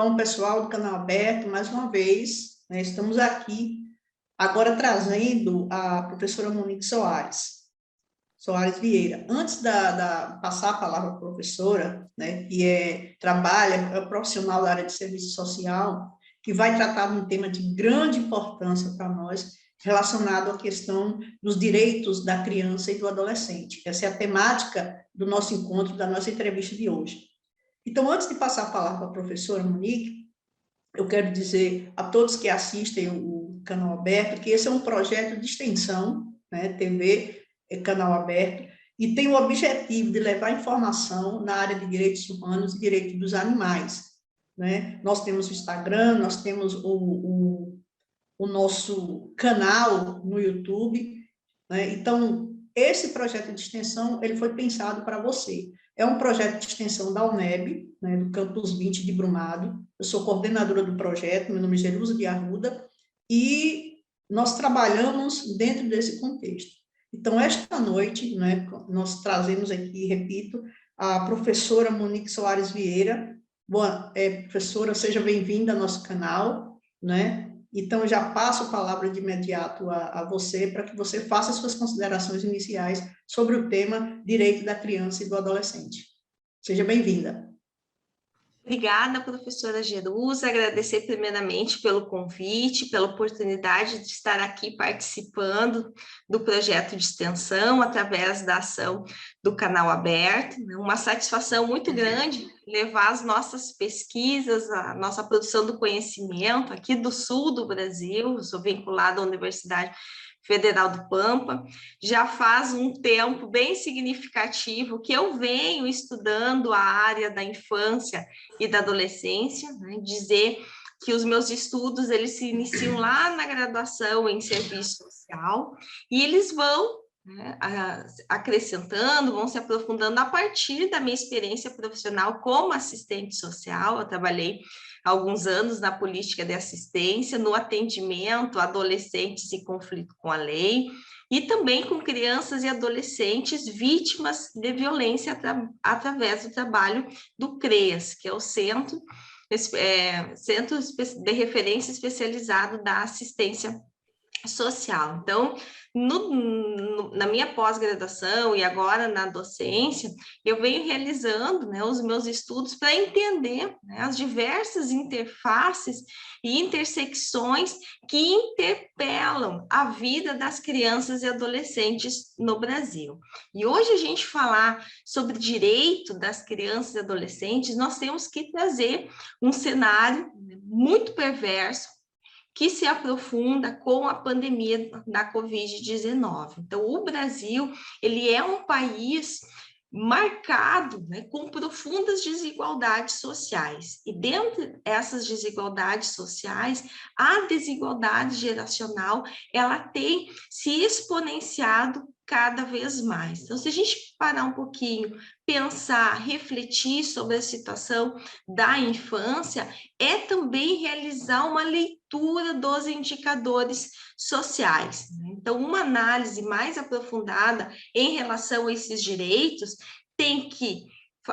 Então, pessoal do Canal Aberto, mais uma vez, né, estamos aqui agora trazendo a professora Monique Soares Vieira. Antes passar a palavra para a professora, né, que é profissional da área de serviço social, que vai tratar de um tema de grande importância para nós, relacionado à questão dos direitos da criança e do adolescente. Essa é a temática do nosso encontro, da nossa entrevista de hoje. Então, antes de passar a palavra para a professora Monique, eu quero dizer a todos que assistem o Canal Aberto que esse é um projeto de extensão, né, TV, Canal Aberto, e tem o objetivo de levar informação na área de direitos humanos e direitos dos animais. Né? Nós temos o Instagram, nós temos o nosso canal no YouTube, né? Então, esse projeto de extensão, ele foi pensado para você. É um projeto de extensão da UNEB, né, do Campus 20 de Brumado. Eu sou coordenadora do projeto, meu nome é Jerusa de Arruda, e nós trabalhamos dentro desse contexto. Então, esta noite, né, nós trazemos aqui, repito, a professora Monique Soares Vieira. Boa, professora, seja bem-vinda ao nosso canal, né? Então, já passo a palavra de imediato a você, para que você faça suas considerações iniciais sobre o tema direito da criança e do adolescente. Seja bem-vinda. Obrigada, professora Jerusa, agradecer primeiramente pelo convite, pela oportunidade de estar aqui participando do projeto de extensão através da ação do Canal Aberto. Uma satisfação muito grande levar as nossas pesquisas, a nossa produção do conhecimento aqui do sul do Brasil. Eu sou vinculada à Universidade Federal do Pampa, já faz um tempo bem significativo que eu venho estudando a área da infância e da adolescência, né? Dizer que os meus estudos, eles se iniciam lá na graduação em serviço social, e eles vão, né, acrescentando, vão se aprofundando a partir da minha experiência profissional como assistente social. Eu trabalhei alguns anos na política de assistência, no atendimento a adolescentes em conflito com a lei, e também com crianças e adolescentes vítimas de violência através do trabalho do CREAS, que é o Centro de Referência Especializado da Assistência Social. Então, na minha pós-graduação e agora na docência, eu venho realizando, né, os meus estudos para entender, né, as diversas interfaces e intersecções que interpelam a vida das crianças e adolescentes no Brasil. E hoje a gente falar sobre direito das crianças e adolescentes, nós temos que trazer um cenário muito perverso, que se aprofunda com a pandemia da Covid-19. Então, o Brasil, ele é um país marcado, né, com profundas desigualdades sociais. E dentro dessas desigualdades sociais, a desigualdade geracional, ela tem se exponenciado cada vez mais. Então, se a gente parar um pouquinho, pensar, refletir sobre a situação da infância, é também realizar uma leitura dos indicadores sociais. Então, uma análise mais aprofundada em relação a esses direitos tem que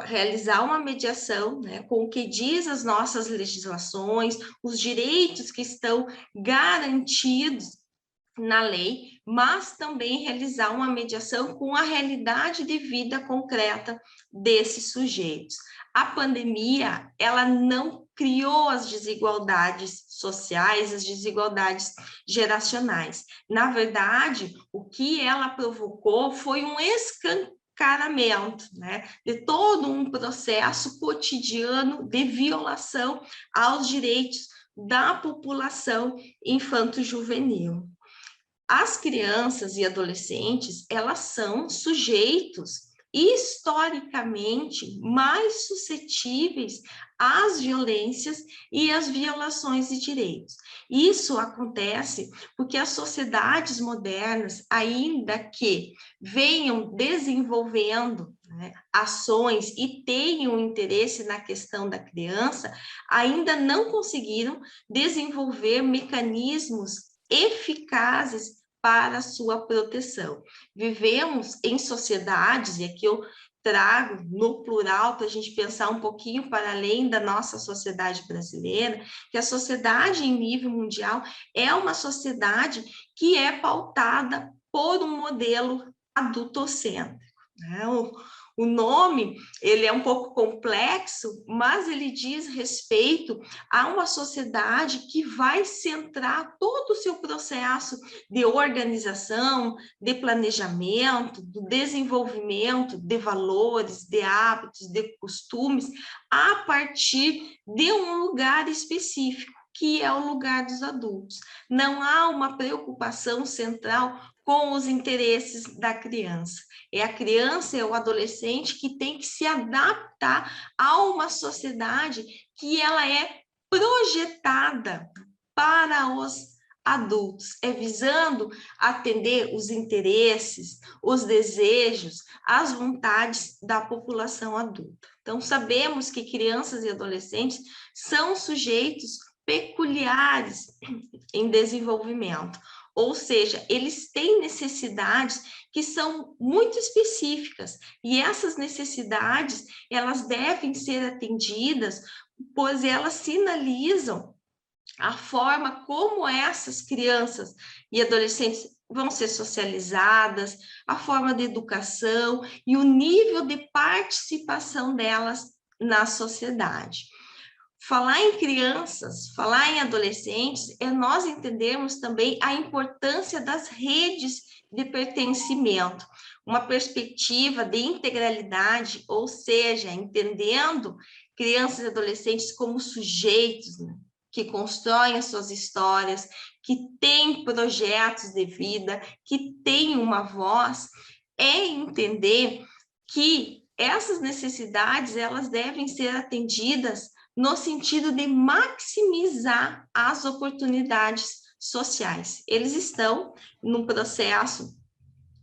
realizar uma mediação, né, com o que diz as nossas legislações, os direitos que estão garantidos na lei, mas também realizar uma mediação com a realidade de vida concreta desses sujeitos. A pandemia, ela não criou as desigualdades sociais, as desigualdades geracionais. Na verdade, o que ela provocou foi um escancaramento, né, de todo um processo cotidiano de violação aos direitos da população infanto-juvenil. As crianças e adolescentes, elas são sujeitos historicamente mais suscetíveis às violências e às violações de direitos. Isso acontece porque as sociedades modernas, ainda que venham desenvolvendo, né, ações e tenham interesse na questão da criança, ainda não conseguiram desenvolver mecanismos eficazes para a sua proteção. Vivemos em sociedades, e aqui eu trago no plural para a gente pensar um pouquinho para além da nossa sociedade brasileira, que a sociedade em nível mundial é uma sociedade que é pautada por um modelo adultocêntrico, né? O nome, ele é um pouco complexo, mas ele diz respeito a uma sociedade que vai centrar todo o seu processo de organização, de planejamento, do desenvolvimento de valores, de hábitos, de costumes, a partir de um lugar específico, que é o lugar dos adultos. Não há uma preocupação central com os interesses da criança. É a criança, é o adolescente que tem que se adaptar a uma sociedade que ela é projetada para os adultos, é visando atender os interesses, os desejos, as vontades da população adulta. Então, sabemos que crianças e adolescentes são sujeitos peculiares em desenvolvimento, ou seja, eles têm necessidades que são muito específicas, e essas necessidades, elas devem ser atendidas, pois elas sinalizam a forma como essas crianças e adolescentes vão ser socializadas, a forma de educação e o nível de participação delas na sociedade. Falar em crianças, falar em adolescentes, é nós entendermos também a importância das redes de pertencimento, uma perspectiva de integralidade, ou seja, entendendo crianças e adolescentes como sujeitos, né, que constroem as suas histórias, que têm projetos de vida, que têm uma voz, é entender que essas necessidades, elas devem ser atendidas no sentido de maximizar as oportunidades sociais. Eles estão num processo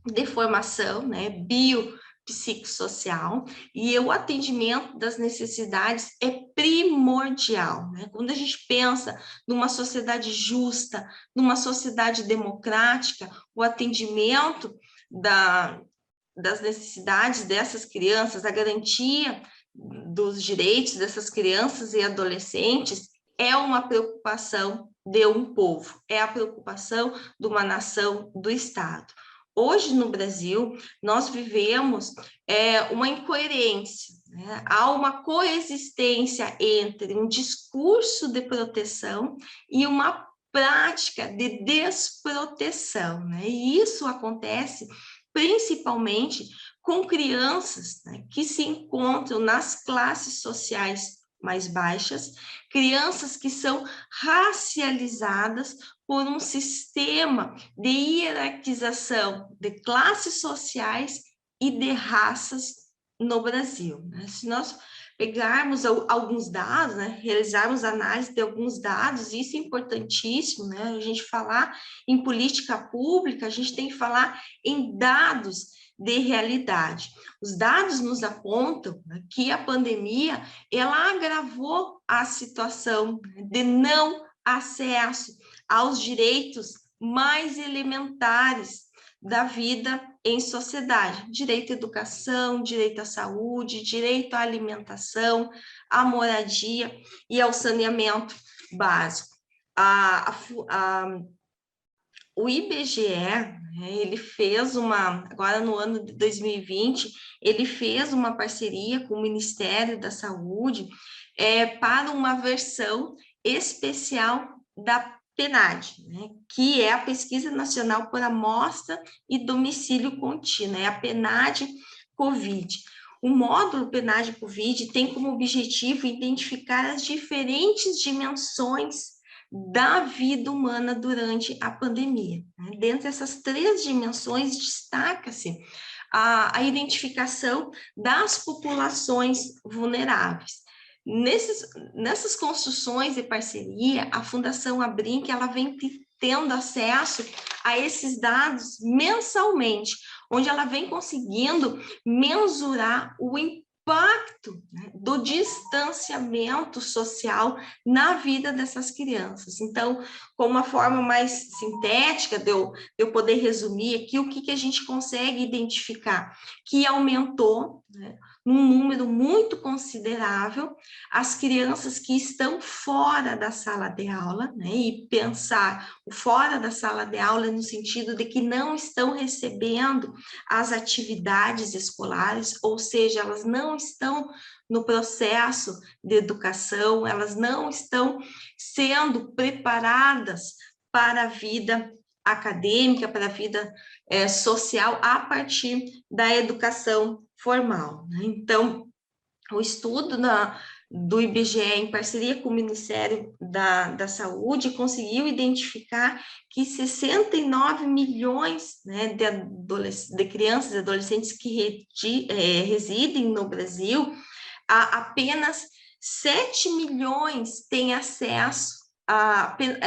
de formação, né, biopsicossocial, e o atendimento das necessidades é primordial, né? Quando a gente pensa numa sociedade justa, numa sociedade democrática, o atendimento das necessidades dessas crianças, a garantia dos direitos dessas crianças e adolescentes é uma preocupação de um povo, é a preocupação de uma nação, do Estado. Hoje, no Brasil, nós vivemos uma incoerência, né? Há uma coexistência entre um discurso de proteção e uma prática de desproteção, né? E isso acontece principalmente com crianças, né, que se encontram nas classes sociais mais baixas, crianças que são racializadas por um sistema de hierarquização de classes sociais e de raças no Brasil, né? Se nós pegarmos alguns dados, né, realizarmos análise de alguns dados, isso é importantíssimo, né? A gente falar em política pública, a gente tem que falar em dados de realidade. Os dados nos apontam, né, que a pandemia, ela agravou a situação de não acesso aos direitos mais elementares da vida em sociedade: direito à educação, direito à saúde, direito à alimentação, à moradia e ao saneamento básico. O IBGE, ele fez agora no ano de 2020, ele fez uma parceria com o Ministério da Saúde para uma versão especial da PNAD, né, que é a Pesquisa Nacional por Amostra e Domicílio Contínuo, é a PNAD Covid. O módulo PNAD Covid tem como objetivo identificar as diferentes dimensões da vida humana durante a pandemia. Dentre essas 3 dimensões, destaca-se a identificação das populações vulneráveis. Nessas construções de parceria, a Fundação Abrinq, ela vem tendo acesso a esses dados mensalmente, onde ela vem conseguindo mensurar o impacto, né, do distanciamento social na vida dessas crianças. Então, com uma forma mais sintética de eu poder resumir aqui, o que a gente consegue identificar? Que aumentou, né, num número muito considerável, as crianças que estão fora da sala de aula, né, e pensar o fora da sala de aula no sentido de que não estão recebendo as atividades escolares, ou seja, elas não estão no processo de educação, elas não estão sendo preparadas para a vida acadêmica, para a vida social, a partir da educação formal, né? Então, o estudo do IBGE, em parceria com o Ministério da Saúde, conseguiu identificar que 69 milhões, né, de crianças e adolescentes que residem no Brasil, apenas 7 milhões têm acesso,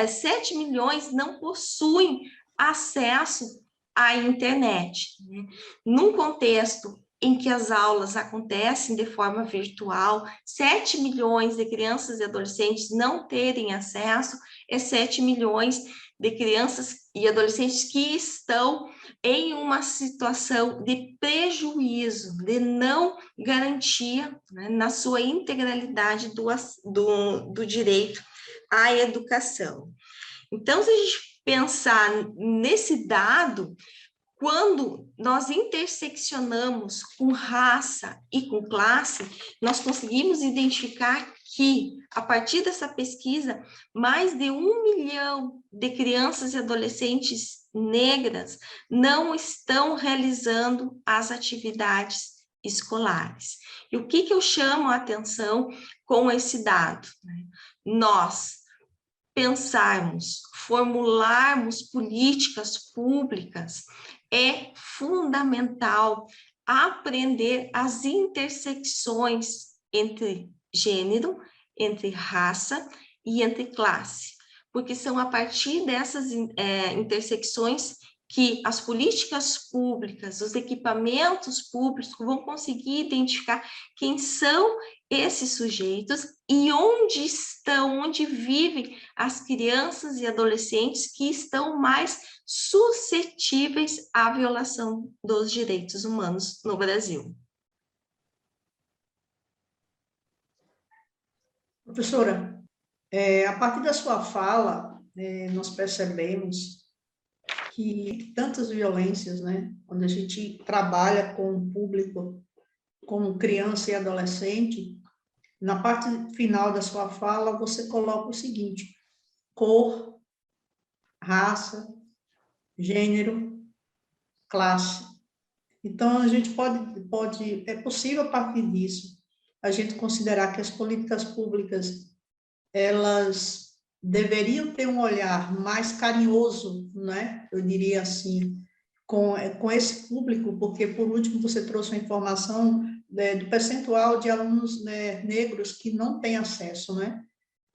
7 milhões não possuem acesso à internet, né? Num contexto em que as aulas acontecem de forma virtual, 7 milhões de crianças e adolescentes não terem acesso, 7 milhões de crianças e adolescentes que estão em uma situação de prejuízo, de não garantia, né, na sua integralidade do direito à educação. Então, se a gente pensar nesse dado, quando nós interseccionamos com raça e com classe, nós conseguimos identificar que, a partir dessa pesquisa, mais de 1 milhão de crianças e adolescentes negras não estão realizando as atividades escolares. E o que eu chamo a atenção com esse dado? Nós pensarmos, formularmos políticas públicas, é fundamental aprender as intersecções entre gênero, entre raça e entre classe, porque são a partir dessas intersecções que as políticas públicas, os equipamentos públicos vão conseguir identificar quem são esses sujeitos e onde estão, onde vivem as crianças e adolescentes que estão mais suscetíveis à violação dos direitos humanos no Brasil. Professora, a partir da sua fala, nós percebemos que tantas violências, né, quando a gente trabalha com o público, como criança e adolescente, na parte final da sua fala, você coloca o seguinte: cor, raça, gênero, classe. Então, a gente é possível, a partir disso, a gente considerar que as políticas públicas, elas deveriam ter um olhar mais carinhoso, né? Eu diria assim, com esse público, porque, por último, você trouxe uma informação do percentual de alunos, né, negros que não têm acesso, né,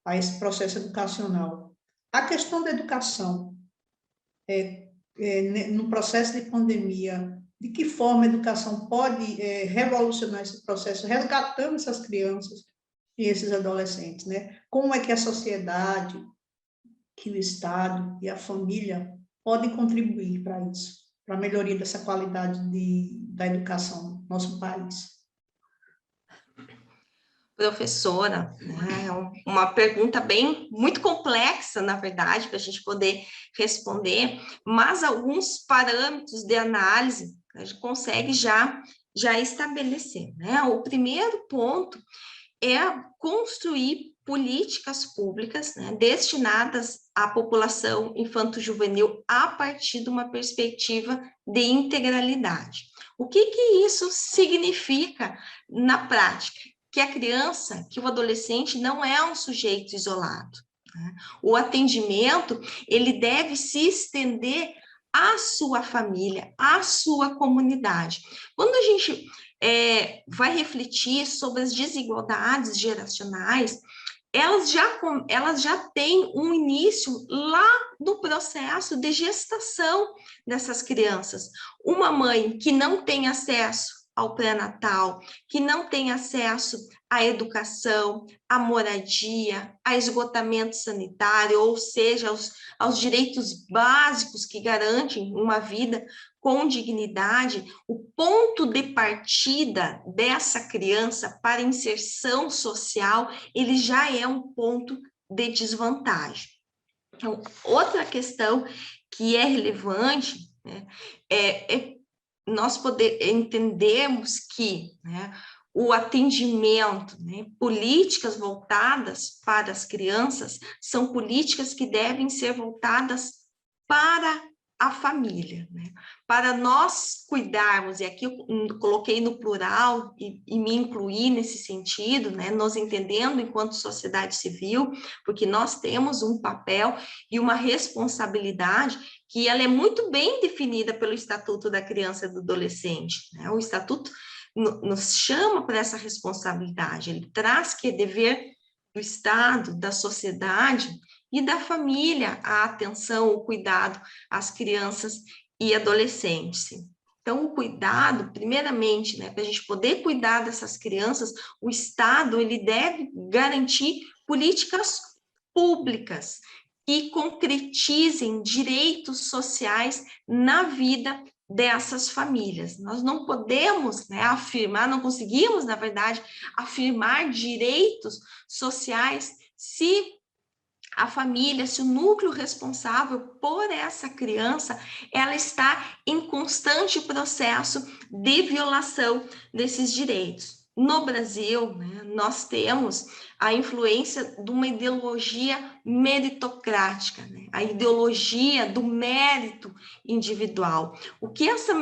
a esse processo educacional. A questão da educação, no processo de pandemia, de que forma a educação pode revolucionar esse processo, resgatando essas crianças e esses adolescentes, né? Como é que a sociedade, que o Estado e a família podem contribuir para isso, para a melhoria dessa qualidade da educação no nosso país? Professora, né, é uma pergunta muito complexa, na verdade, para a gente poder responder, mas alguns parâmetros de análise a gente consegue já estabelecer, né? O primeiro ponto é construir políticas públicas, né, destinadas à população infanto-juvenil a partir de uma perspectiva de integralidade. O que isso significa na prática? Que a criança, que o adolescente não é um sujeito isolado, né? O atendimento, ele deve se estender à sua família, à sua comunidade. Quando a gente vai refletir sobre as desigualdades geracionais, elas já têm um início lá no processo de gestação dessas crianças. Uma mãe que não tem acesso ao pré-natal, que não têm acesso à educação, à moradia, a esgotamento sanitário, ou seja, aos direitos básicos que garantem uma vida com dignidade, o ponto de partida dessa criança para inserção social, ele já é um ponto de desvantagem. Então, outra questão que é relevante, né, é nós entendermos que, né, o atendimento, né, políticas voltadas para as crianças são políticas que devem ser voltadas para a família, né? Para nós cuidarmos, e aqui eu coloquei no plural e me incluí nesse sentido, né? Nós entendendo enquanto sociedade civil, porque nós temos um papel e uma responsabilidade que ela é muito bem definida pelo Estatuto da Criança e do Adolescente, né? O Estatuto nos chama para essa responsabilidade, ele traz que é dever do Estado, da sociedade e da família a atenção, o cuidado às crianças e adolescentes. Então, o cuidado, primeiramente, né, para a gente poder cuidar dessas crianças, o Estado ele deve garantir políticas públicas que concretizem direitos sociais na vida dessas famílias. Nós não podemos, né, afirmar, não conseguimos, na verdade, afirmar direitos sociais se a família, se o núcleo responsável por essa criança, ela está em constante processo de violação desses direitos. No Brasil, né, nós temos a influência de uma ideologia meritocrática, né, a ideologia do mérito individual. O que essa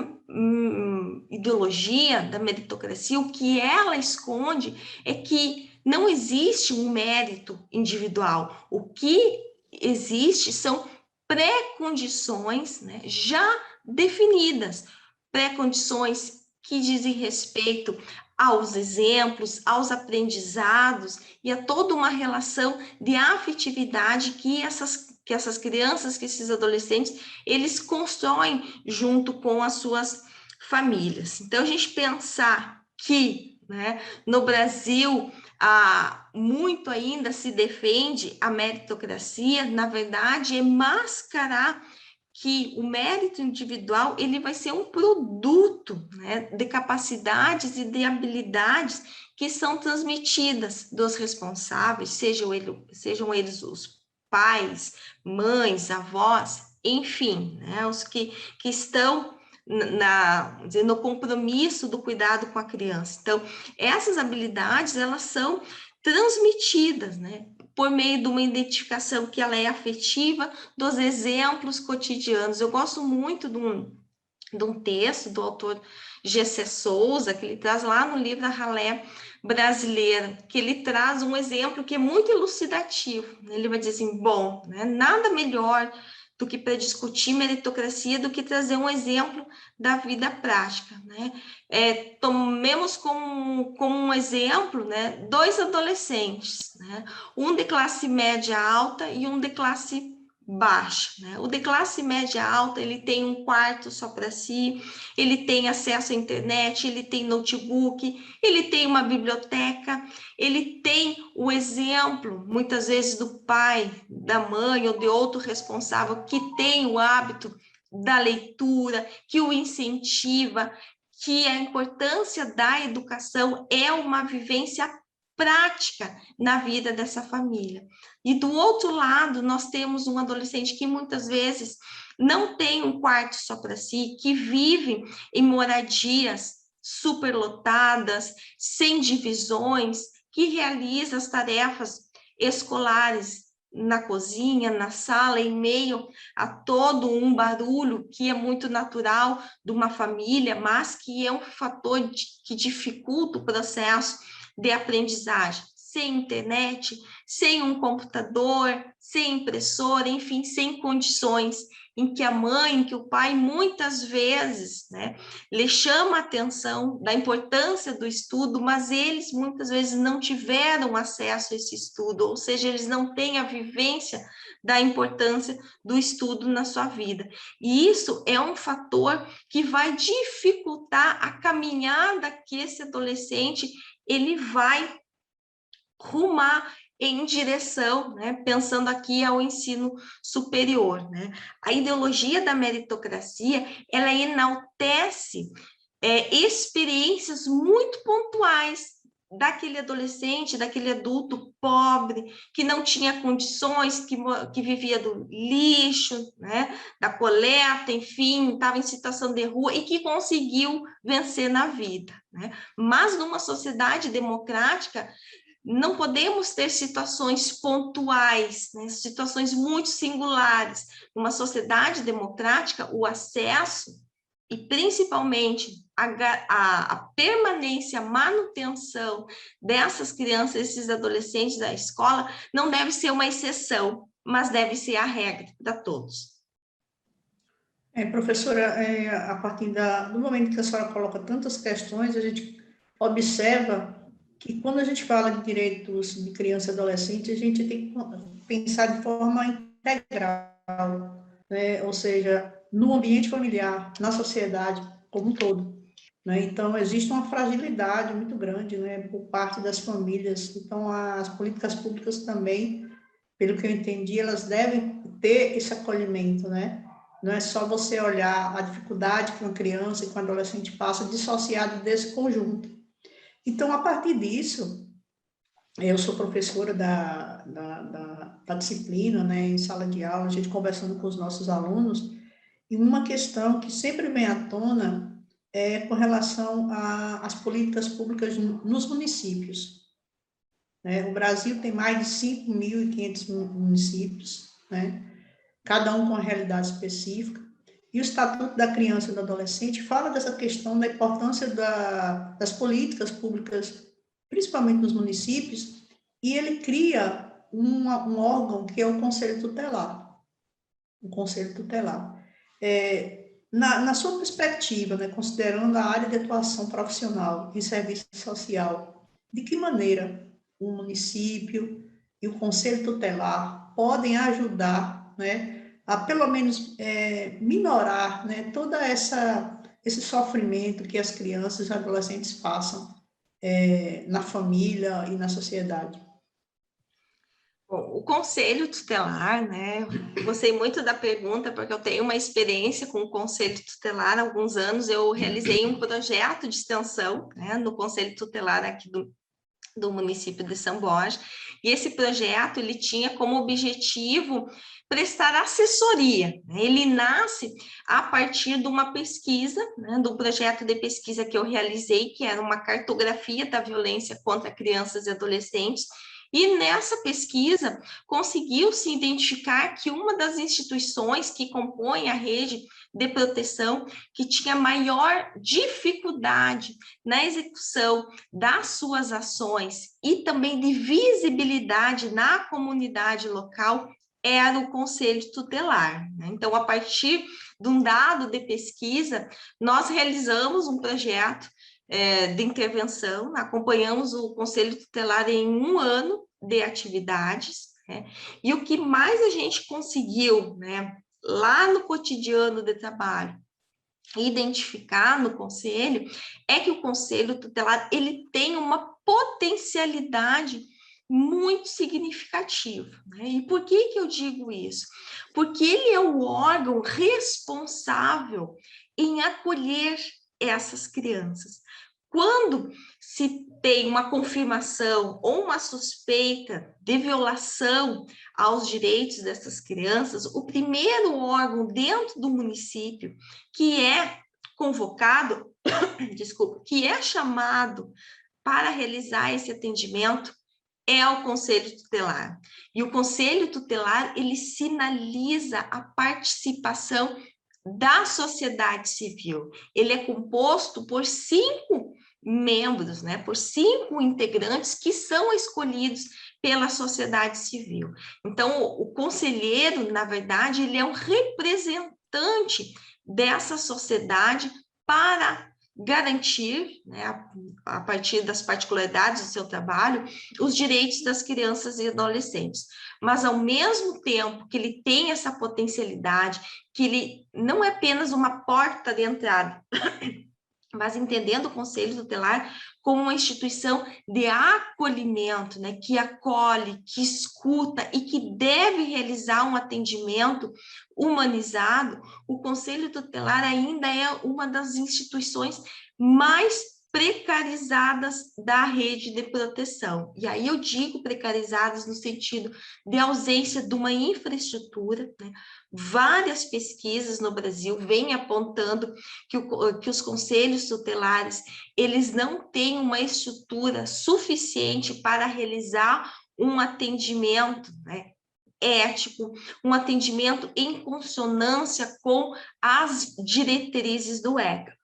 ideologia da meritocracia, o que ela esconde é que não existe um mérito individual. O que existe são pré-condições, né, já definidas, pré-condições que dizem respeito aos exemplos, aos aprendizados e a toda uma relação de afetividade que essas crianças, que esses adolescentes, eles constroem junto com as suas famílias. Então, a gente pensar que, né, no Brasil, muito ainda se defende a meritocracia, na verdade, é mascarar que o mérito individual ele vai ser um produto, né, de capacidades e de habilidades que são transmitidas dos responsáveis, sejam eles os pais, mães, avós, enfim, né, os que estão no compromisso do cuidado com a criança. Então, essas habilidades, elas são transmitidas, né, por meio de uma identificação que ela é afetiva dos exemplos cotidianos. Eu gosto muito de um texto do autor G.C. Souza, que ele traz lá no livro A Ralé Brasileira, que ele traz um exemplo que é muito elucidativo. Ele vai dizer assim, bom, né, nada melhor do que para discutir meritocracia, do que trazer um exemplo da vida prática, né? Tomemos como um exemplo, né, dois adolescentes, né? Um de classe média alta e um de classe baixa, né? O de classe média alta, ele tem um quarto só para si, ele tem acesso à internet, ele tem notebook, ele tem uma biblioteca, ele tem o exemplo, muitas vezes, do pai, da mãe ou de outro responsável que tem o hábito da leitura, que o incentiva, que a importância da educação é uma vivência prática na vida dessa família. E do outro lado, nós temos um adolescente que muitas vezes não tem um quarto só para si, que vive em moradias superlotadas, sem divisões, que realiza as tarefas escolares na cozinha, na sala, em meio a todo um barulho que é muito natural de uma família, mas que é um fator que dificulta o processo de aprendizagem. sem internet, sem um computador, sem impressora, enfim, sem condições, em que a mãe, em que o pai, muitas vezes, né, lhe chama a atenção da importância do estudo, mas eles muitas vezes não tiveram acesso a esse estudo, ou seja, eles não têm a vivência da importância do estudo na sua vida. E isso é um fator que vai dificultar a caminhada que esse adolescente ele vai rumar em direção, né, pensando aqui ao ensino superior, né? A ideologia da meritocracia, ela enaltece experiências muito pontuais daquele adolescente, daquele adulto pobre, que não tinha condições, que vivia do lixo, né, da coleta, enfim, estava em situação de rua e que conseguiu vencer na vida, né? Mas numa sociedade democrática, não podemos ter situações pontuais, né? Situações muito singulares. Numa sociedade democrática, o acesso e principalmente a permanência, a manutenção dessas crianças, esses adolescentes da escola, não deve ser uma exceção, mas deve ser a regra para todos. Professora, a partir do momento que a senhora coloca tantas questões, a gente observa que quando a gente fala de direitos de criança e adolescente, a gente tem que pensar de forma integral, né? Ou seja, no ambiente familiar, na sociedade como um todo, né? Então, existe uma fragilidade muito grande, né, por parte das famílias. Então, as políticas públicas também, pelo que eu entendi, elas devem ter esse acolhimento, né? Não é só você olhar a dificuldade que uma criança e que um adolescente passa dissociado desse conjunto. Então, a partir disso, eu sou professora da disciplina, né, em sala de aula, a gente conversando com os nossos alunos, e uma questão que sempre vem à tona é com relação às políticas públicas nos municípios, né? O Brasil tem mais de 5.500 municípios, né? Cada um com uma realidade específica, e o Estatuto da Criança e do Adolescente fala dessa questão da importância das políticas públicas, principalmente nos municípios, e ele cria um órgão que é o Conselho Tutelar. O Conselho Tutelar. Na sua perspectiva, né, considerando a área de atuação profissional em serviço social, de que maneira o município e o Conselho Tutelar podem ajudar, né, a pelo menos minorar, né, toda esse sofrimento que as crianças e adolescentes passam na família e na sociedade? Bom, o conselho tutelar, né? Gostei muito da pergunta, porque eu tenho uma experiência com o conselho tutelar. Há alguns anos eu realizei um projeto de extensão, né, no conselho tutelar aqui do município de São Borja, e esse projeto ele tinha como objetivo prestar assessoria, né? Ele nasce a partir de uma pesquisa, né, do projeto de pesquisa que eu realizei, que era uma cartografia da violência contra crianças e adolescentes. E nessa pesquisa conseguiu-se identificar que uma das instituições que compõem a rede de proteção que tinha maior dificuldade na execução das suas ações e também de visibilidade na comunidade local era o Conselho Tutelar. Então, a partir de um dado de pesquisa, nós realizamos um projeto de intervenção, acompanhamos o Conselho Tutelar em 1 ano de atividades, né? E o que mais a gente conseguiu, né, lá no cotidiano de trabalho, identificar no conselho, é que o Conselho Tutelar ele tem uma potencialidade muito significativa, né? E por que eu digo isso? Porque ele é o órgão responsável em acolher essas crianças. Quando se tem uma confirmação ou uma suspeita de violação aos direitos dessas crianças, o primeiro órgão dentro do município que é convocado, desculpa, que é chamado para realizar esse atendimento é o Conselho Tutelar. E o Conselho Tutelar, ele sinaliza a participação da sociedade civil. Ele é composto por 5 membros, né, por 5 integrantes que são escolhidos pela sociedade civil. Então, o conselheiro, na verdade, ele é um representante dessa sociedade para garantir, né, a partir das particularidades do seu trabalho, os direitos das crianças e adolescentes. Mas, ao mesmo tempo que ele tem essa potencialidade, que ele não é apenas uma porta de entrada, mas entendendo o Conselho Tutelar como uma instituição de acolhimento, né, que acolhe, que escuta e que deve realizar um atendimento humanizado, o Conselho Tutelar ainda é uma das instituições mais precarizadas da rede de proteção. E aí eu digo precarizadas no sentido de ausência de uma infraestrutura, né? Várias pesquisas no Brasil vêm apontando que os conselhos tutelares, eles não têm uma estrutura suficiente para realizar um atendimento, né, ético, um atendimento em consonância com as diretrizes do ECA.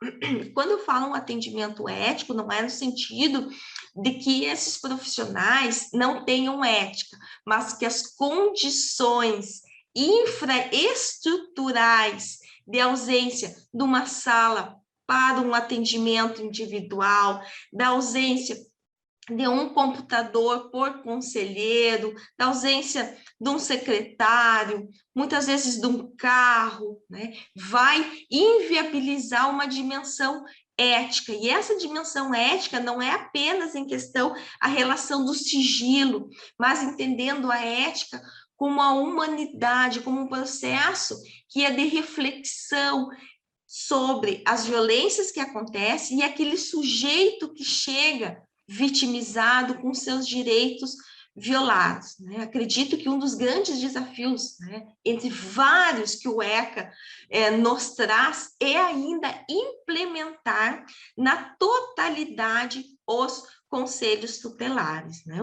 Quando eu falo um atendimento ético, não é no sentido de que esses profissionais não tenham ética, mas que as condições infraestruturais de ausência de uma sala para um atendimento individual, da ausência de um computador por conselheiro, da ausência de um secretário, muitas vezes de um carro, né, vai inviabilizar uma dimensão ética. E essa dimensão ética não é apenas em questão a relação do sigilo, mas entendendo a ética como a humanidade, como um processo que é de reflexão sobre as violências que acontecem e aquele sujeito que chega vitimizado com seus direitos violados, né? Acredito que um dos grandes desafios, né, entre vários que o ECA nos traz, é ainda implementar na totalidade os conselhos tutelares, né?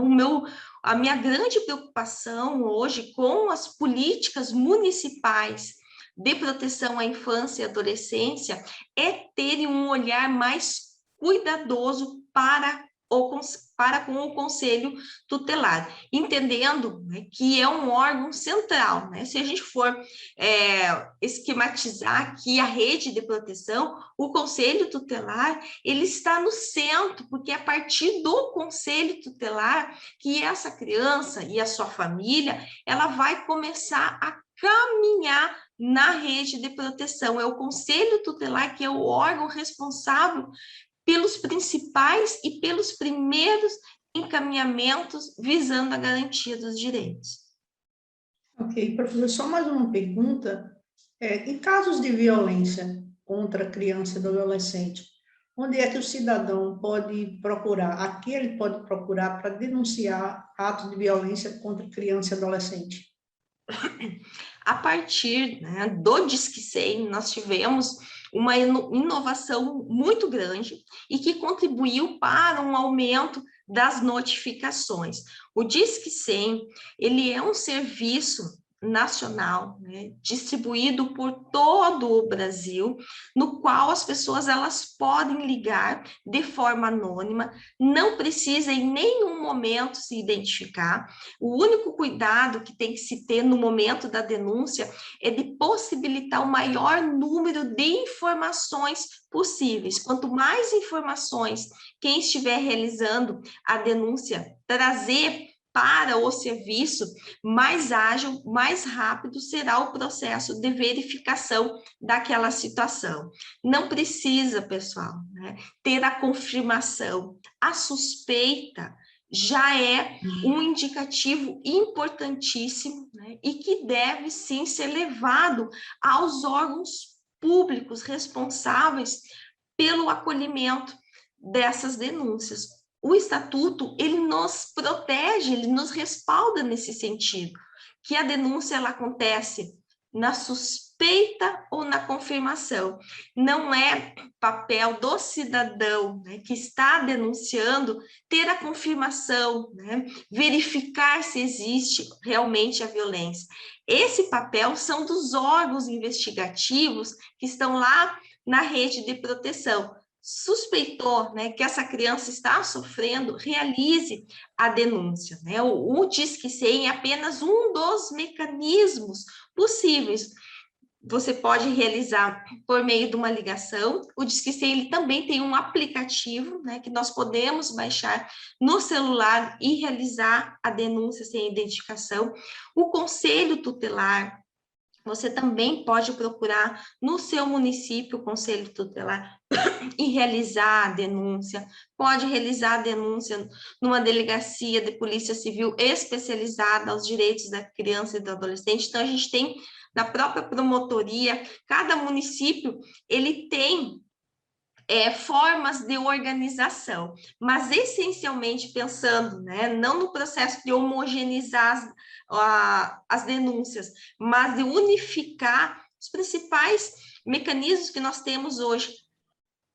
A minha grande preocupação hoje com as políticas municipais de proteção à infância e adolescência é terem um olhar mais cuidadoso para com o Conselho Tutelar, entendendo, né, que é um órgão central, né? Se a gente for esquematizar aqui a rede de proteção, o Conselho Tutelar, ele está no centro, porque é a partir do Conselho Tutelar que essa criança e a sua família, ela vai começar a caminhar na rede de proteção. É o Conselho Tutelar que é o órgão responsável pelos principais e pelos primeiros encaminhamentos visando a garantia dos direitos. Ok, professor, só mais uma pergunta. Em casos de violência contra criança e adolescente, onde é que o cidadão pode procurar? Aqui ele pode procurar para denunciar atos de violência contra criança e adolescente? A partir, né, do Disque 100, nós tivemos uma inovação muito grande e que contribuiu para um aumento das notificações. O Disque 100, ele é um serviço nacional, né, distribuído por todo o Brasil, no qual as pessoas elas podem ligar de forma anônima, não precisa em nenhum momento se identificar. O único cuidado que tem que se ter no momento da denúncia é de possibilitar o maior número de informações possíveis. Quanto mais informações quem estiver realizando a denúncia trazer para o serviço, mais ágil, mais rápido será o processo de verificação daquela situação. Não precisa, pessoal, né, ter a confirmação. A suspeita já é um indicativo importantíssimo, né, e que deve, sim, ser levado aos órgãos públicos responsáveis pelo acolhimento dessas denúncias. O estatuto, ele nos protege, ele nos respalda nesse sentido, que a denúncia ela acontece na suspeita ou na confirmação. Não é papel do cidadão, né, que está denunciando ter a confirmação, né, verificar se existe realmente a violência. Esse papel são dos órgãos investigativos que estão lá na rede de proteção. suspeitou, né, que essa criança está sofrendo, realize a denúncia, né? O Disque 100 é apenas um dos mecanismos possíveis. Você pode realizar por meio de uma ligação. O Disque 100 ele também tem um aplicativo, né, que nós podemos baixar no celular e realizar a denúncia sem identificação. O Conselho Tutelar, você também pode procurar no seu município o Conselho Tutelar e realizar a denúncia. Pode realizar a denúncia numa delegacia de polícia civil especializada aos direitos da criança e do adolescente. Então, a gente tem na própria promotoria, cada município, ele tem formas de organização, mas essencialmente pensando, né, não no processo de homogeneizar as denúncias, mas de unificar os principais mecanismos que nós temos hoje.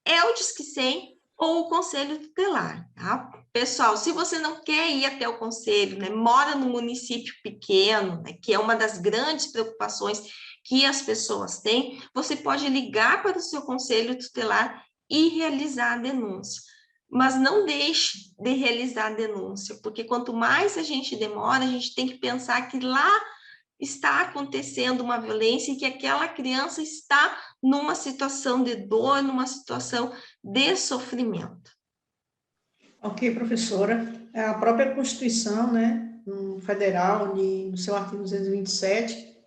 É o Disque 100 ou o Conselho Tutelar, tá? Pessoal, se você não quer ir até o conselho, né, mora num município pequeno, né, que é uma das grandes preocupações que as pessoas têm, você pode ligar para o seu conselho tutelar e realizar a denúncia. Mas não deixe de realizar a denúncia, porque quanto mais a gente demora, a gente tem que pensar que lá está acontecendo uma violência e que aquela criança está numa situação de dor, numa situação de sofrimento. Ok, professora. A própria Constituição, né, federal, no seu artigo 227,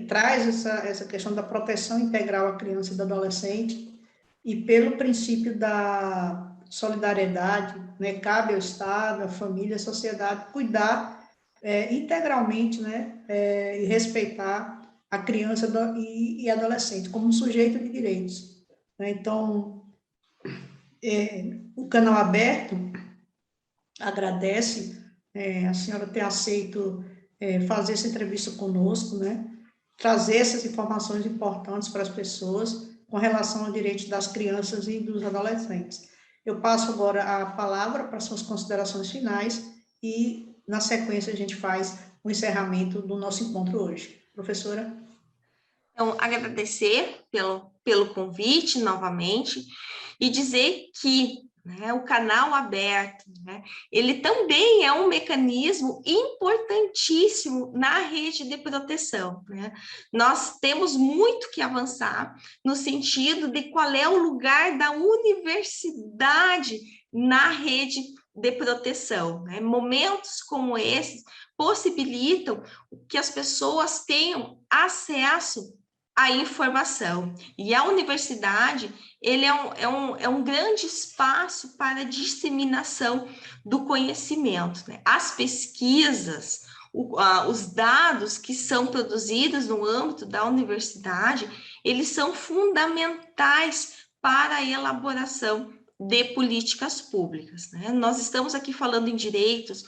traz essa questão da proteção integral à criança e do adolescente, e pelo princípio da solidariedade, né, cabe ao Estado, à família, à sociedade, cuidar integralmente, né, e respeitar a criança e adolescente como um sujeito de direitos. Né? Então, o canal aberto agradece a senhora ter aceito fazer essa entrevista conosco, né? Trazer essas informações importantes para as pessoas com relação ao direito das crianças e dos adolescentes. Eu passo agora a palavra para suas considerações finais e, na sequência, a gente faz o encerramento do nosso encontro hoje. Professora? Então, agradecer pelo convite novamente e dizer que, né, o canal aberto, né, ele também é um mecanismo importantíssimo na rede de proteção. Né? Nós temos muito que avançar no sentido de qual é o lugar da universidade na rede de proteção. Né? Momentos como esses possibilitam que as pessoas tenham acesso à informação. E a universidade, ele é um grande espaço para a disseminação do conhecimento. Né? As pesquisas, os dados que são produzidos no âmbito da universidade, eles são fundamentais para a elaboração de políticas públicas. Né? Nós estamos aqui falando em direitos,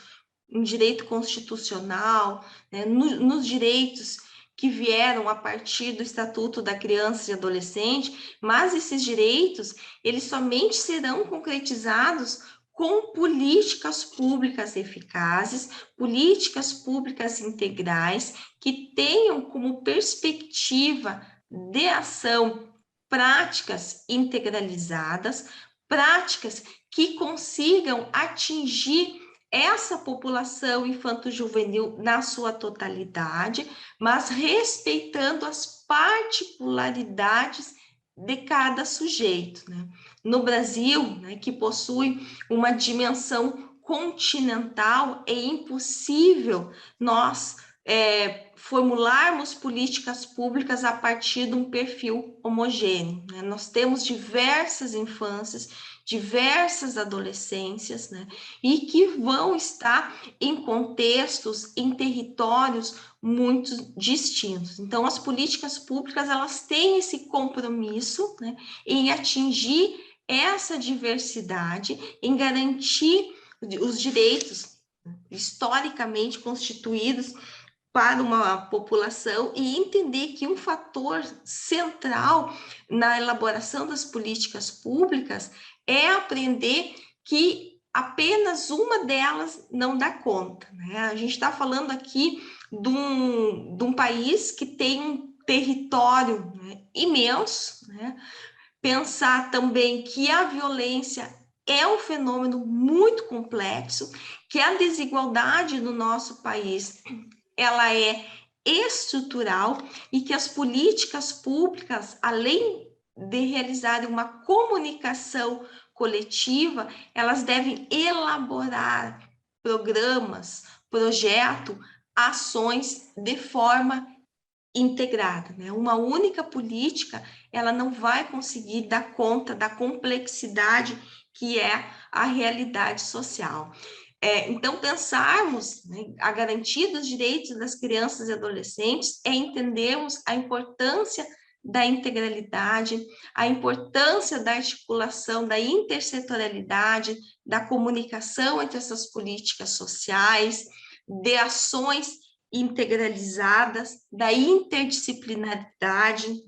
um direito constitucional, né? Nos direitos que vieram a partir do Estatuto da Criança e Adolescente, mas esses direitos, eles somente serão concretizados com políticas públicas eficazes, políticas públicas integrais, que tenham como perspectiva de ação práticas integralizadas, práticas que consigam atingir essa população infanto-juvenil na sua totalidade, mas respeitando as particularidades de cada sujeito. Né? No Brasil, né, que possui uma dimensão continental, é impossível nós formularmos políticas públicas a partir de um perfil homogêneo. Né? Nós temos diversas infâncias, diversas adolescências, né? E que vão estar em contextos, em territórios muito distintos. Então, as políticas públicas, elas têm esse compromisso, né, em atingir essa diversidade, em garantir os direitos historicamente constituídos para uma população e entender que um fator central na elaboração das políticas públicas é aprender que apenas uma delas não dá conta. Né? A gente está falando aqui de um país que tem um território, né, imenso, né, pensar também que a violência é um fenômeno muito complexo, que a desigualdade no nosso país, ela é estrutural e que as políticas públicas, além de realizarem uma comunicação coletiva, elas devem elaborar programas, projetos, ações de forma integrada, né? Uma única política, ela não vai conseguir dar conta da complexidade que é a realidade social. Então, pensarmos, né, a garantia dos direitos das crianças e adolescentes é entendermos a importância da integralidade, a importância da articulação, da intersetorialidade, da comunicação entre essas políticas sociais, de ações integralizadas, da interdisciplinaridade,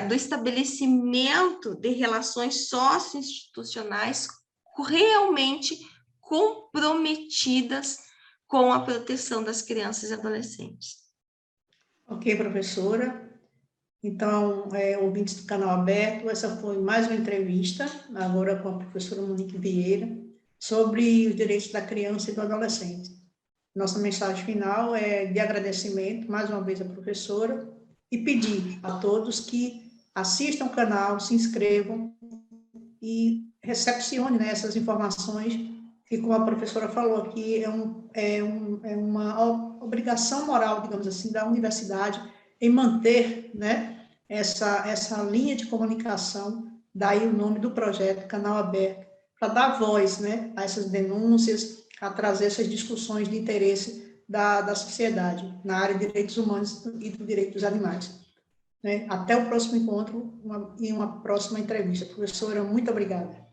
do estabelecimento de relações socioinstitucionais realmente comprometidas com a proteção das crianças e adolescentes. Ok, professora. Então, ouvintes do canal aberto, essa foi mais uma entrevista, agora com a professora Monique Vieira, sobre os direitos da criança e do adolescente. Nossa mensagem final é de agradecimento, mais uma vez, à professora, e pedir a todos que assistam o canal, se inscrevam e recepcionem, né, essas informações que, como a professora falou aqui, é uma obrigação moral, digamos assim, da universidade em manter, né, essa linha de comunicação, daí o nome do projeto, Canal Aberto, para dar voz, né, a essas denúncias, a trazer essas discussões de interesse da sociedade na área de direitos humanos e do direito dos animais. Né? Até o próximo encontro e uma próxima entrevista. Professora, muito obrigada.